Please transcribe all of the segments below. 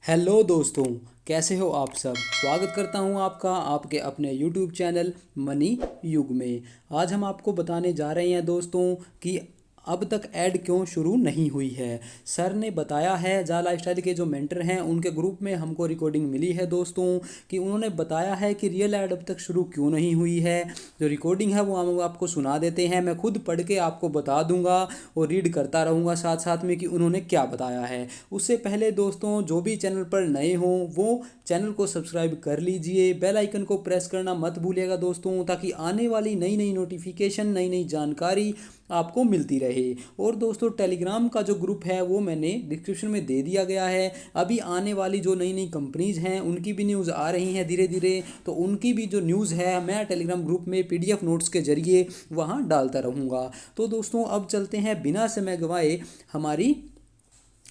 Hello दोस्तों, कैसे हो आप सब। स्वागत करता हूं आपका आपके अपने यूट्यूब चैनल मनी युग में। आज हम आपको बताने जा रहे हैं दोस्तों कि अब तक ऐड क्यों शुरू नहीं हुई है। सर ने बताया है, जा लाइफस्टाइल के जो मेंटर हैं उनके ग्रुप में हमको रिकॉर्डिंग मिली है दोस्तों कि उन्होंने बताया है कि रियल ऐड अब तक शुरू क्यों नहीं हुई है। जो रिकॉर्डिंग है वो हम आपको सुना देते हैं, मैं खुद पढ़ के आपको बता दूंगा और रीड करता रहूँगा साथ साथ में कि उन्होंने क्या बताया है। उससे पहले दोस्तों, जो भी चैनल पर नए हों वो चैनल को सब्सक्राइब कर लीजिए, बेल आइकन को प्रेस करना मत भूलिएगा दोस्तों, ताकि आने वाली नई नई नोटिफिकेशन, नई नई जानकारी आपको मिलती रहे। और दोस्तों, टेलीग्राम का जो ग्रुप है वो मैंने डिस्क्रिप्शन में दे दिया गया है। अभी आने वाली जो नई नई कंपनीज हैं उनकी भी न्यूज़ आ रही हैं धीरे धीरे, तो उनकी भी जो न्यूज़ है मैं टेलीग्राम ग्रुप में पीडीएफ नोट्स के जरिए वहाँ डालता रहूँगा। तो दोस्तों, अब चलते हैं बिना समय गंवाए हमारी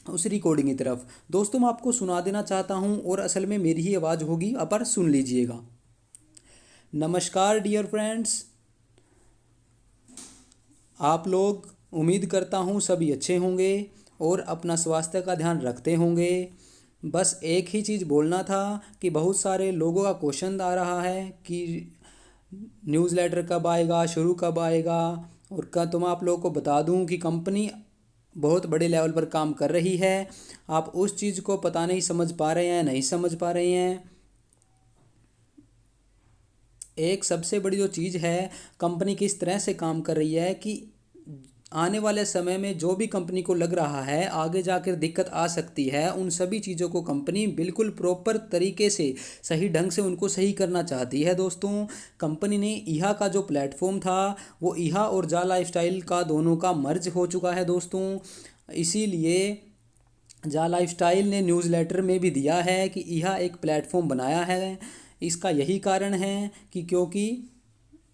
उस रिकॉर्डिंग की तरफ। दोस्तों, मैं आपको सुना देना चाहता हूँ और असल में मेरी ही आवाज़ होगी, पर सुन लीजिएगा। नमस्कार डियर फ्रेंड्स, आप लोग, उम्मीद करता हूँ सभी अच्छे होंगे और अपना स्वास्थ्य का ध्यान रखते होंगे। बस एक ही चीज़ बोलना था कि बहुत सारे लोगों का क्वेश्चन आ रहा है कि न्यूज़लेटर कब आएगा, शुरू कब आएगा। और क्या तो मैं आप लोगों को बता दूं कि कंपनी बहुत बड़े लेवल पर काम कर रही है। आप उस चीज़ को पता नहीं समझ पा रहे हैं, नहीं समझ पा रहे हैं। एक सबसे बड़ी जो चीज़ है, कंपनी किस तरह से काम कर रही है कि आने वाले समय में जो भी कंपनी को लग रहा है आगे जाकर दिक्कत आ सकती है, उन सभी चीज़ों को कंपनी बिल्कुल प्रॉपर तरीके से सही ढंग से उनको सही करना चाहती है दोस्तों। कंपनी ने ईहा का जो प्लेटफॉर्म था वो ईहा और जा लाइफस्टाइल का दोनों का मर्ज हो चुका है दोस्तों। इसीलिए जा लाइफस्टाइल ने न्यूज़लेटर में भी दिया है कि ईहा एक प्लेटफॉर्म बनाया है। इसका यही कारण है कि क्योंकि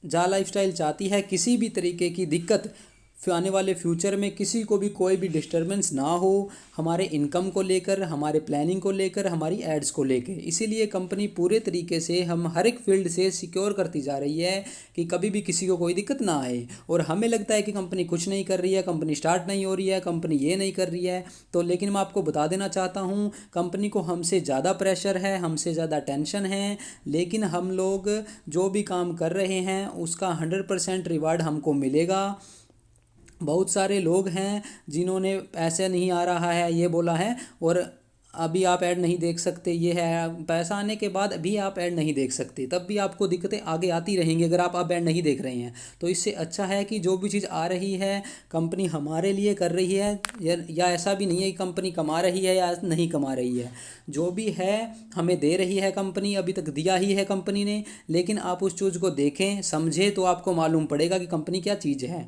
जा लाइफस्टाइल चाहती है किसी भी तरीके की दिक्कत आने वाले फ्यूचर में किसी को भी कोई भी डिस्टरबेंस ना हो, हमारे इनकम को लेकर, हमारे प्लानिंग को लेकर, हमारी एड्स को लेकर। इसीलिए कंपनी पूरे तरीके से हम हर एक फील्ड से सिक्योर करती जा रही है कि कभी भी किसी को कोई दिक्कत ना आए। और हमें लगता है कि कंपनी कुछ नहीं कर रही है, कंपनी स्टार्ट नहीं हो रही है, कंपनी ये नहीं कर रही है, तो लेकिन मैं आपको बता देना चाहता हूँ कंपनी को हमसे ज़्यादा प्रेशर है, हमसे ज़्यादा टेंशन है। लेकिन हम लोग जो भी काम कर रहे हैं उसका 100% रिवार्ड हमको मिलेगा। बहुत सारे लोग हैं जिन्होंने पैसे नहीं आ रहा है ये बोला है, और अभी आप ऐड नहीं देख सकते, ये है पैसा आने के बाद अभी आप ऐड नहीं देख सकते, तब भी आपको दिक्कतें आगे आती रहेंगी अगर आप अब ऐड नहीं देख रहे हैं। तो इससे अच्छा है कि जो भी चीज़ आ रही है कंपनी हमारे लिए कर रही है, या ऐसा भी नहीं है कि कंपनी कमा रही है या नहीं कमा रही है। जो भी है हमें दे रही है कंपनी, अभी तक दिया ही है कंपनी ने। लेकिन आप उस चीज़ को देखें, समझें, तो आपको मालूम पड़ेगा कि कंपनी क्या चीज़ है।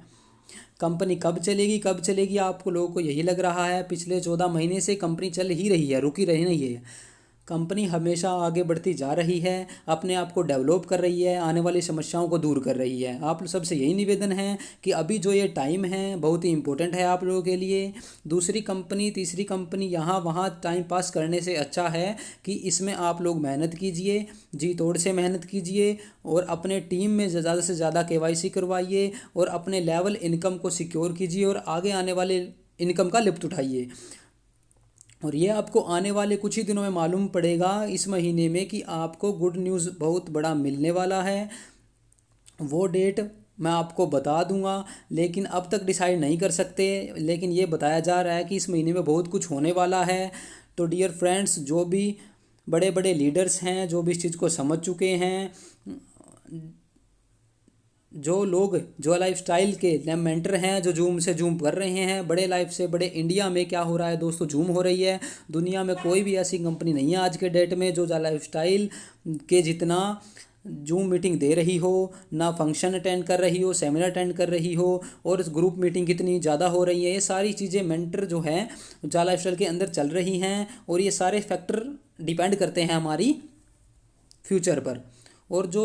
कंपनी कब चलेगी कब चलेगी, आपको लोगों को यही लग रहा है। पिछले 14 महीने से कंपनी चल ही रही है, रुकी रही नहीं है। कंपनी हमेशा आगे बढ़ती जा रही है, अपने आप को डेवलप कर रही है, आने वाली समस्याओं को दूर कर रही है। आप सबसे यही निवेदन है कि अभी जो ये टाइम है बहुत ही इम्पोर्टेंट है आप लोगों के लिए। दूसरी कंपनी, तीसरी कंपनी, यहाँ वहाँ टाइम पास करने से अच्छा है कि इसमें आप लोग मेहनत कीजिए, जी तोड़ से मेहनत कीजिए, और अपने टीम में ज़्यादा से ज़्यादा केवाईसी करवाइए और अपने लेवल इनकम को सिक्योर कीजिए और आगे आने वाले इनकम का लुत्फ़ उठाइए। और ये आपको आने वाले कुछ ही दिनों में मालूम पड़ेगा, इस महीने में, कि आपको गुड न्यूज़ बहुत बड़ा मिलने वाला है। वो डेट मैं आपको बता दूंगा, लेकिन अब तक डिसाइड नहीं कर सकते। लेकिन ये बताया जा रहा है कि इस महीने में बहुत कुछ होने वाला है। तो डियर फ्रेंड्स, जो भी बड़े बड़े लीडर्स हैं, जो भी इस चीज़ को समझ चुके हैं, जो लोग जो लाइफ स्टाइल के मेंटर हैं, जो जूम से जूम कर रहे हैं, बड़े लाइफ से बड़े इंडिया में क्या हो रहा है दोस्तों, जूम हो रही है। दुनिया में कोई भी ऐसी कंपनी नहीं है आज के डेट में जो लाइफ स्टाइल के जितना जूम मीटिंग दे रही हो, ना फंक्शन अटेंड कर रही हो, सेमिनार अटेंड कर रही हो, और ग्रुप मीटिंग कितनी ज़्यादा हो रही है। ये सारी चीज़ें मेंटर जो हैं जा लाइफ स्टाइल के अंदर चल रही हैं, और ये सारे फैक्टर डिपेंड करते हैं हमारी फ्यूचर पर। और जो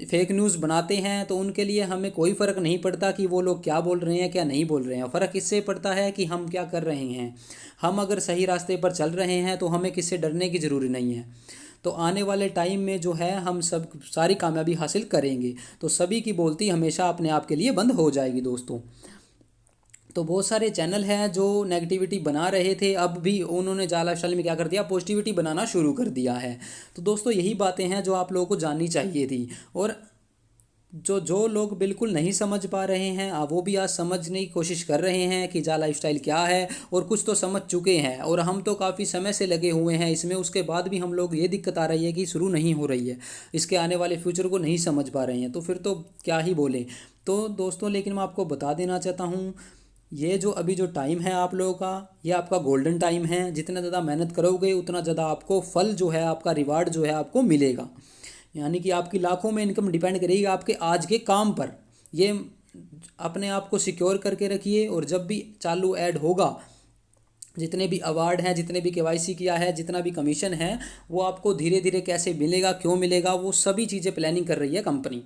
फेक न्यूज़ बनाते हैं तो उनके लिए हमें कोई फ़र्क नहीं पड़ता कि वो लोग क्या बोल रहे हैं क्या नहीं बोल रहे हैं। फ़र्क इससे पड़ता है कि हम क्या कर रहे हैं। हम अगर सही रास्ते पर चल रहे हैं तो हमें किससे डरने की ज़रूरी नहीं है। तो आने वाले टाइम में जो है हम सब सारी कामयाबी हासिल करेंगे, तो सभी की बोलती हमेशा अपने आप के लिए बंद हो जाएगी दोस्तों। तो बहुत सारे चैनल हैं जो नेगेटिविटी बना रहे थे, अब भी उन्होंने जाला लाइफस्टाइल में क्या कर दिया, पॉजिटिविटी बनाना शुरू कर दिया है। तो दोस्तों यही बातें हैं जो आप लोगों को जाननी चाहिए थी। और जो जो लोग बिल्कुल नहीं समझ पा रहे हैं वो भी आज समझने की कोशिश कर रहे हैं कि जा लाइफस्टाइल क्या है, और कुछ तो समझ चुके हैं, और हम तो काफ़ी समय से लगे हुए हैं इसमें, उसके बाद भी हम लोग ये दिक्कत आ रही है कि शुरू नहीं हो रही है, इसके आने वाले फ्यूचर को नहीं समझ पा रहे हैं, तो फिर तो क्या ही बोलें। तो दोस्तों लेकिन मैं आपको बता देना चाहता हूँ, ये जो अभी जो टाइम है आप लोगों का, ये आपका गोल्डन टाइम है। जितना ज़्यादा मेहनत करोगे उतना ज़्यादा आपको फल जो है, आपका रिवार्ड जो है आपको मिलेगा। यानी कि आपकी लाखों में इनकम डिपेंड करेगी आपके आज के काम पर। ये अपने आप को सिक्योर करके रखिए, और जब भी चालू ऐड होगा, जितने भी अवार्ड हैं, जितने भी केवाईसी किया है, जितना भी कमीशन है, वो आपको धीरे धीरे कैसे मिलेगा, क्यों मिलेगा, वो सभी चीज़ें प्लानिंग कर रही है कंपनी।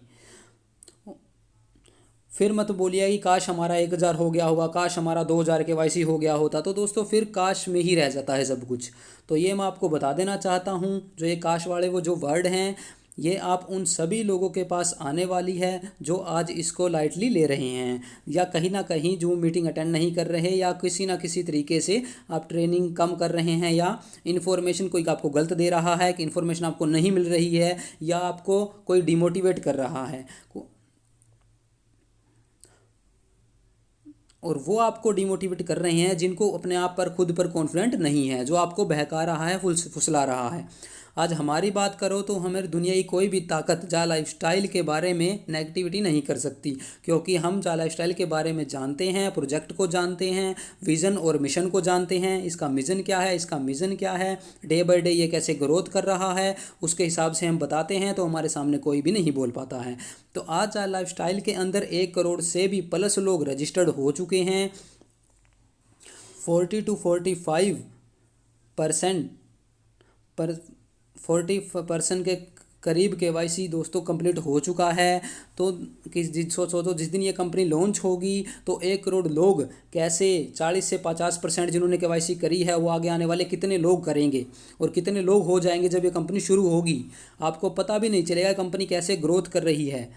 फिर मत बोलिए कि काश हमारा 1,000 हो गया होगा, काश हमारा 2,000 केवाईसी हो गया होता, तो दोस्तों फिर काश में ही रह जाता है सब कुछ। तो ये मैं आपको बता देना चाहता हूँ, जो ये काश वाले वो जो वर्ड हैं, ये आप उन सभी लोगों के पास आने वाली है जो आज इसको लाइटली ले रहे हैं, या कहीं ना कहीं जो मीटिंग अटेंड नहीं कर रहे, या किसी ना किसी तरीके से आप ट्रेनिंग कम कर रहे हैं, या इन्फॉर्मेशन कोई आपको गलत दे रहा है कि इन्फॉर्मेशन आपको नहीं मिल रही है, या आपको कोई डिमोटिवेट कर रहा है, और वो आपको डिमोटिवेट कर रहे हैं जिनको अपने आप पर खुद पर कॉन्फिडेंट नहीं है, जो आपको बहका रहा है, फुसला रहा है। आज हमारी बात करो तो हमें दुनिया की कोई भी ताकत जा लाइफस्टाइल के बारे में नेगेटिविटी नहीं कर सकती, क्योंकि हम जा लाइफस्टाइल के बारे में जानते हैं, प्रोजेक्ट को जानते हैं, विज़न और मिशन को जानते हैं, इसका मिशन क्या है, इसका मिशन क्या है, डे बाय डे ये कैसे ग्रोथ कर रहा है, उसके हिसाब से हम बताते हैं, तो हमारे सामने कोई भी नहीं बोल पाता है। तो आज जा लाइफस्टाइल के अंदर 1 करोड़ से भी प्लस लोग रजिस्टर्ड हो चुके हैं। 40 to 45% पर 40% के करीब केवाईसी दोस्तों कंप्लीट हो चुका है। तो सोचो जिस दिन ये कंपनी लॉन्च होगी तो 1 करोड़ लोग कैसे 40 से 50% जिन्होंने केवाईसी करी है वो आगे आने वाले कितने लोग करेंगे, और कितने लोग हो जाएंगे जब ये कंपनी शुरू होगी, आपको पता भी नहीं चलेगा कंपनी कैसे ग्रोथ कर रही है।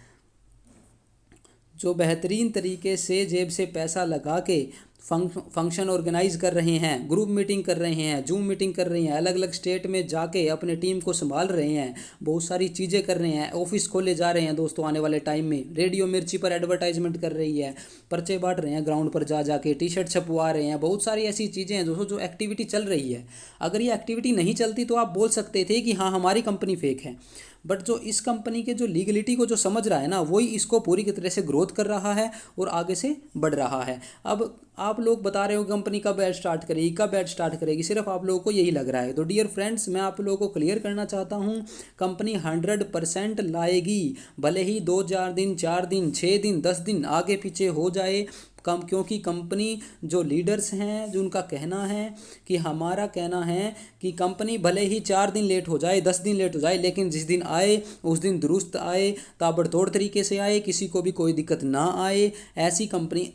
जो बेहतरीन तरीके से जेब से पैसा लगा के फंक्शन ऑर्गेनाइज कर रहे हैं, ग्रुप मीटिंग कर रहे हैं, जूम मीटिंग कर रहे हैं, अलग अलग स्टेट में जाके अपने टीम को संभाल रहे हैं, बहुत सारी चीज़ें कर रहे हैं, ऑफिस खोले जा रहे हैं दोस्तों आने वाले टाइम में, रेडियो मिर्ची पर एडवर्टाइजमेंट कर रही है, पर्चे बांट रहे हैं ग्राउंड पर जा जाके, टी शर्ट छपवा रहे हैं, बहुत सारी ऐसी चीज़ें हैं दोस्तों जो एक्टिविटी चल रही है। अगर ये एक्टिविटी नहीं चलती तो आप बोल सकते थे कि हाँ हमारी कंपनी फेक है, बट जो इस कंपनी के जो लीगलिटी को जो समझ रहा है ना, वही इसको पूरी तरह से ग्रोथ कर रहा है और आगे से बढ़ रहा है। अब आप लोग बता रहे हो कंपनी कब ऐड स्टार्ट करेगी, कब ऐड स्टार्ट करेगी, सिर्फ आप लोगों को यही लग रहा है। तो डियर फ्रेंड्स, मैं आप लोगों को क्लियर करना चाहता हूँ, कंपनी 100% लाएगी, भले ही 2-4 दिन, 4 दिन, 6 दिन, 10 दिन आगे पीछे हो जाए कम, क्योंकि कंपनी जो लीडर्स हैं जो उनका कहना है कि हमारा कहना है कि कंपनी भले ही 4 दिन लेट हो जाए, 10 दिन लेट हो जाए, लेकिन जिस दिन आए उस दिन दुरुस्त आए, ताबड़तोड़ तरीके से आए, किसी को भी कोई दिक्कत ना आए। ऐसी कंपनी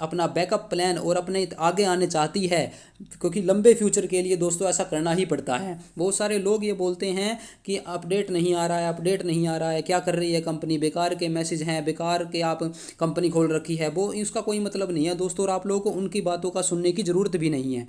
अपना बैकअप प्लान और अपने आगे आने चाहती है, क्योंकि लंबे फ्यूचर के लिए दोस्तों ऐसा करना ही पड़ता है। बहुत सारे लोग ये बोलते हैं कि अपडेट नहीं आ रहा है, अपडेट नहीं आ रहा है, क्या कर रही है कंपनी, बेकार के मैसेज हैं, बेकार के आप कंपनी खोल रखी है, वो इसका कोई मतलब नहीं है दोस्तों, और आप लोगों को उनकी बातों का सुनने की ज़रूरत भी नहीं है।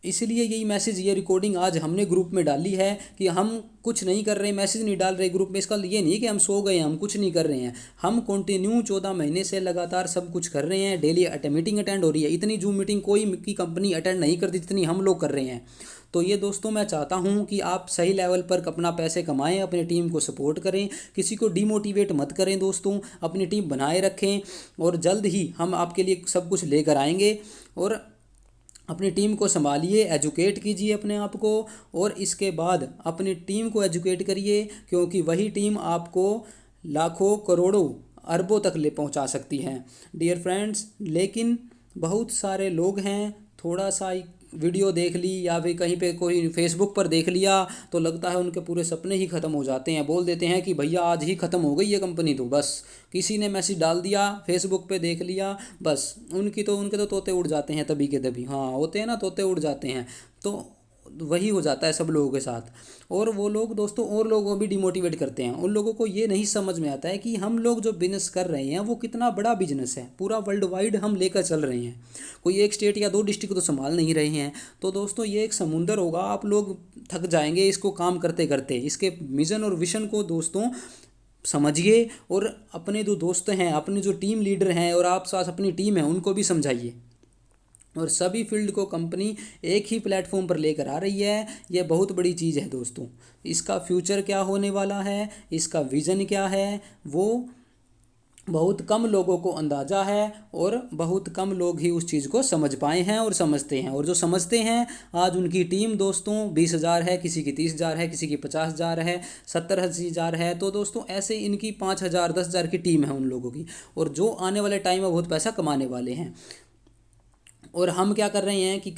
इसलिए यही मैसेज, ये रिकॉर्डिंग आज हमने ग्रुप में डाली है कि हम कुछ नहीं कर रहे, मैसेज नहीं डाल रहे ग्रुप में, इसका ये नहीं कि हम सो गए, हम कुछ नहीं कर रहे हैं, हम कंटिन्यू 14 महीने से लगातार सब कुछ कर रहे हैं। डेली मीटिंग अटेंड हो रही है, इतनी जूम मीटिंग कोई की कंपनी अटेंड नहीं करती जितनी हम लोग कर रहे हैं। तो ये दोस्तों मैं चाहता हूँ कि आप सही लेवल पर अपना पैसे कमाएं, अपनी टीम को सपोर्ट करें, किसी को डिमोटिवेट मत करें दोस्तों, अपनी टीम बनाए रखें, और जल्द ही हम आपके लिए सब कुछ लेकर आएंगे। और अपनी टीम को संभालिए, एजुकेट कीजिए अपने आप को, और इसके बाद अपनी टीम को एजुकेट करिए, क्योंकि वही टीम आपको लाखों करोड़ों अरबों तक ले पहुंचा सकती है डियर फ्रेंड्स। लेकिन बहुत सारे लोग हैं, थोड़ा सा वीडियो देख ली या फिर कहीं पे कोई फेसबुक पर देख लिया तो लगता है उनके पूरे सपने ही ख़त्म हो जाते हैं, बोल देते हैं कि भैया आज ही ख़त्म हो गई ये कंपनी, तो बस किसी ने मैसेज डाल दिया, फेसबुक पे देख लिया, बस उनके तो तोते उड़ जाते हैं तभी के तभी। हाँ होते हैं ना, तोते उड़ जाते हैं। तो वही हो जाता है सब लोगों के साथ। और वो लोग दोस्तों और लोगों को भी डिमोटिवेट करते हैं। उन लोगों को ये नहीं समझ में आता है कि हम लोग जो बिजनेस कर रहे हैं वो कितना बड़ा बिजनेस है, पूरा वर्ल्ड वाइड हम लेकर चल रहे हैं, कोई एक स्टेट या दो डिस्ट्रिक्ट तो संभाल नहीं रहे हैं। तो दोस्तों ये एक समुंदर होगा, आप लोग थक जाएंगे इसको काम करते करते। इसके मिशन और विशन को दोस्तों समझिए, और अपने जो दोस्त हैं, अपने जो टीम लीडर हैं और आप साथ अपनी टीम है उनको भी समझाइए। और सभी फील्ड को कंपनी एक ही प्लेटफॉर्म पर लेकर आ रही है। यह बहुत बड़ी चीज़ है दोस्तों। इसका फ्यूचर क्या होने वाला है, इसका विज़न क्या है, वो बहुत कम लोगों को अंदाज़ा है, और बहुत कम लोग ही उस चीज़ को समझ पाए हैं और समझते हैं। और जो समझते हैं, आज उनकी टीम दोस्तों 20,000 है, किसी की 30,000 है, किसी की 50,000 है, 70,000 है। तो दोस्तों ऐसे इनकी 5,000 10,000 की टीम है उन लोगों की, और जो आने वाले टाइम में बहुत पैसा कमाने वाले हैं। और हम क्या कर रहे हैं कि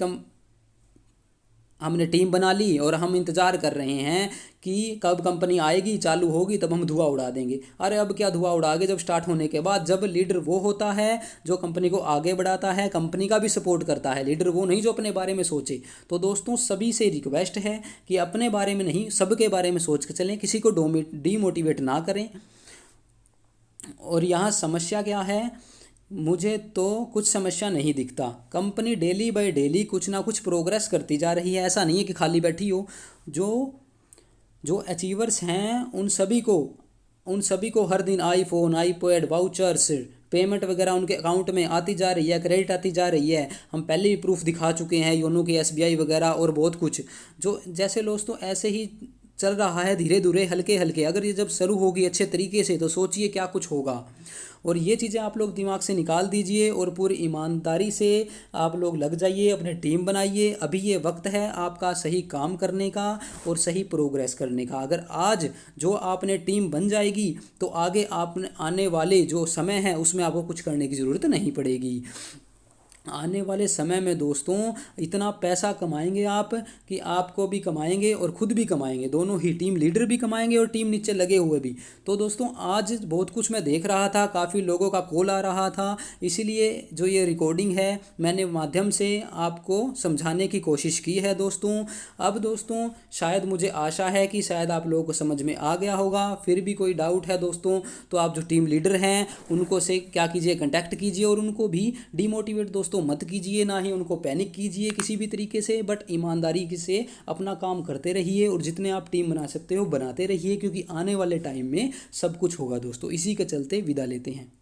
हमने टीम बना ली और हम इंतज़ार कर रहे हैं कि कब कंपनी आएगी, चालू होगी, तब हम धुआं उड़ा देंगे। अरे अब क्या धुआं उड़ाओगे, जब स्टार्ट होने के बाद, जब लीडर वो होता है जो कंपनी को आगे बढ़ाता है, कंपनी का भी सपोर्ट करता है। लीडर वो नहीं जो अपने बारे में सोचे। तो दोस्तों सभी से रिक्वेस्ट है कि अपने बारे में नहीं, सबके बारे में सोच के चलें, किसी को डीमोटिवेट ना करें। और यहाँ समस्या क्या है, मुझे तो कुछ समस्या नहीं दिखता। कंपनी डेली बाय डेली कुछ ना कुछ प्रोग्रेस करती जा रही है, ऐसा नहीं है कि खाली बैठी हो। जो जो अचीवर्स हैं उन सभी को हर दिन आईफोन, आईपैड, वाउचर्स, पेमेंट वगैरह उनके अकाउंट में आती जा रही है, क्रेडिट आती जा रही है। हम पहले भी प्रूफ दिखा चुके हैं, योनो के, एसबीआई वगैरह और बहुत कुछ। जो जैसे दोस्तों ऐसे ही चल रहा है, धीरे धीरे, हल्के हल्के। अगर ये जब शुरू होगी अच्छे तरीके से तो सोचिए क्या कुछ होगा। और ये चीज़ें आप लोग दिमाग से निकाल दीजिए और पूरी ईमानदारी से आप लोग लग जाइए, अपने टीम बनाइए। अभी ये वक्त है आपका सही काम करने का और सही प्रोग्रेस करने का। अगर आज जो आपने टीम बन जाएगी तो आगे आपने आने वाले जो समय है उसमें आपको कुछ करने की ज़रूरत नहीं पड़ेगी। आने वाले समय में दोस्तों इतना पैसा कमाएंगे आप कि आपको भी कमाएंगे और खुद भी कमाएंगे, दोनों ही, टीम लीडर भी कमाएंगे और टीम नीचे लगे हुए भी। तो दोस्तों आज बहुत कुछ मैं देख रहा था, काफ़ी लोगों का कॉल आ रहा था, इसीलिए जो ये रिकॉर्डिंग है मैंने माध्यम से आपको समझाने की कोशिश की है दोस्तों। अब दोस्तों शायद मुझे आशा है कि शायद आप लोगों को समझ में आ गया होगा। फिर भी कोई डाउट है दोस्तों तो आप जो टीम लीडर हैं उनको से क्या कीजिए, कांटेक्ट कीजिए, और उनको भी डीमोटिवेट दोस्तों मत कीजिए, ना ही उनको पैनिक कीजिए किसी भी तरीके से। बट ईमानदारी से अपना काम करते रहिए और जितने आप टीम बना सकते हो बनाते रहिए, क्योंकि आने वाले टाइम में सब कुछ होगा दोस्तों। इसी के चलते विदा लेते हैं।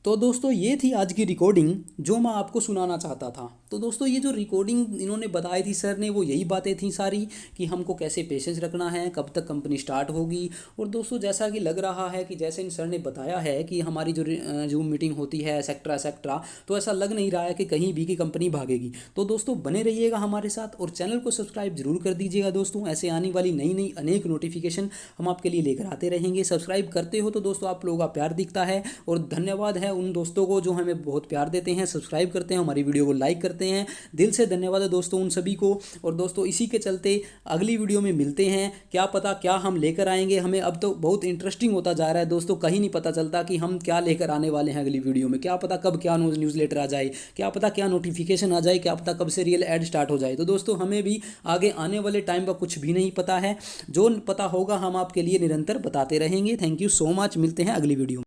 तो दोस्तों ये थी आज की रिकॉर्डिंग जो मैं आपको सुनाना चाहता था। तो दोस्तों ये जो रिकॉर्डिंग इन्होंने बताई थी सर ने, वो यही बातें थी सारी कि हमको कैसे पेशेंस रखना है, कब तक कंपनी स्टार्ट होगी। और दोस्तों जैसा कि लग रहा है कि जैसे इन सर ने बताया है कि हमारी जो जूम मीटिंग होती है एक्सेट्रा एक्सेट्रा, तो ऐसा लग नहीं रहा है कि कहीं भी की कंपनी भागेगी। तो दोस्तों बने रहिएगा हमारे साथ और चैनल को सब्सक्राइब जरूर कर दीजिएगा दोस्तों। ऐसे आने वाली नई नई अनेक नोटिफिकेशन हम आपके लिए लेकर आते रहेंगे। सब्सक्राइब करते हो तो दोस्तों आप लोगों का प्यार दिखता है, और धन्यवाद है उन दोस्तों को जो हमें बहुत प्यार देते हैं, सब्सक्राइब करते हैं, हमारी वीडियो को लाइक करते हैं। दिल से धन्यवाद है दोस्तों उन सभी को। और दोस्तों इसी के चलते अगली वीडियो में मिलते हैं। क्या पता क्या हम लेकर आएंगे, हमें अब तो बहुत इंटरेस्टिंग होता जा रहा है दोस्तों। कहीं नहीं पता चलता कि हम क्या लेकर आने वाले हैं अगली वीडियो में। क्या पता कब क्या न्यूज़लेटर आ जाए, क्या पता क्या नोटिफिकेशन आ जाए, क्या पता कब से रियल एड स्टार्ट हो जाए। तो दोस्तों हमें भी आगे आने वाले टाइम का कुछ भी नहीं पता है। जो पता होगा हम आपके लिए निरंतर बताते रहेंगे। थैंक यू सो मच, मिलते हैं अगली वीडियो में।